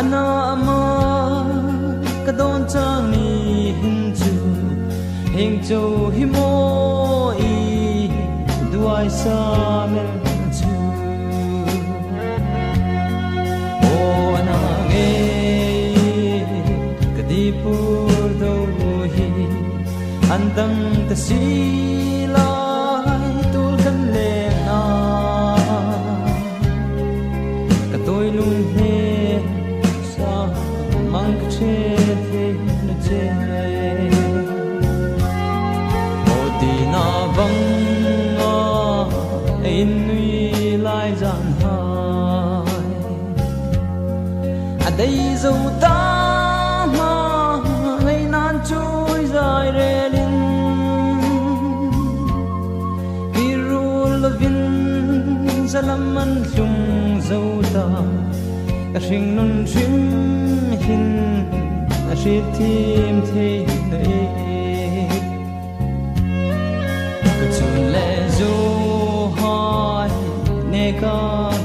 ana ama ka don chang ni hin chu hing chu hi mo i duai sa mel chu o ana nge ka di pur do hi andang ta si lai tul kan le na ka toi lung he sa mang che the na che o di na vang a in nui lai zan hai a dei zo ta ma ngai nan chui zai re lin salaman lung zauta a hring nun hrim hin a hrit thim thei nei ka chun le zo hai ne ka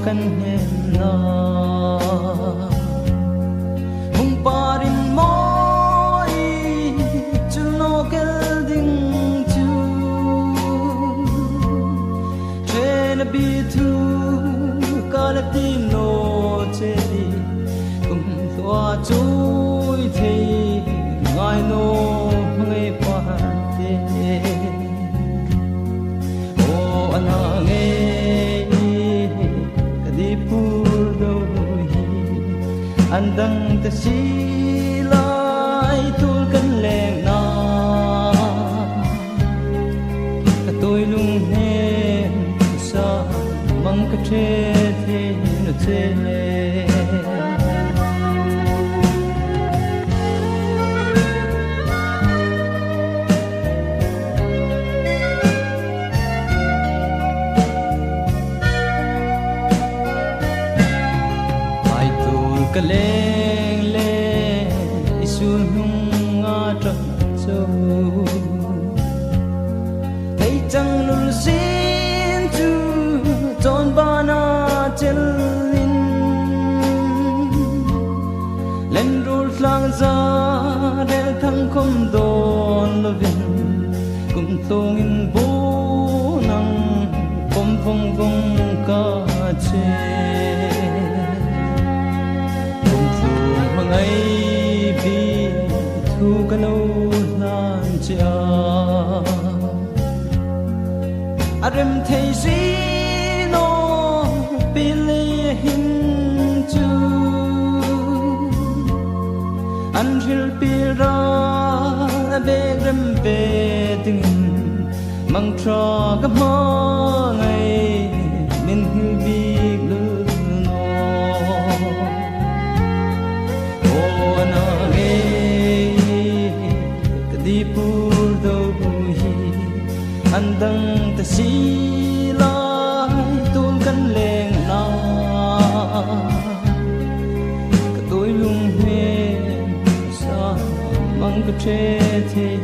kan hem na hung parin moi chun no kel ding chu train a bit to Latino chedi kum thua chui thei ngai no ngai pa te o ana nge kadi pur do hi andang ta si lai tul kan leng na ka toi lung he sa mang ka che ai tul ka leng le isun hung nga trak so ai chang lul sin tu ton bana chel lang za del thang khom don lovin kum tong in bo nang pom phong phong ka che kum thu mangai bi thu ka no lan cha arem thei si no pile hin chu Anhil pira begrem beding mang tra ka ma ngai min hil big lu no o na ge kadi pur do hi andang ta si lai tul kan leng na ka toi lung he mang cái che thế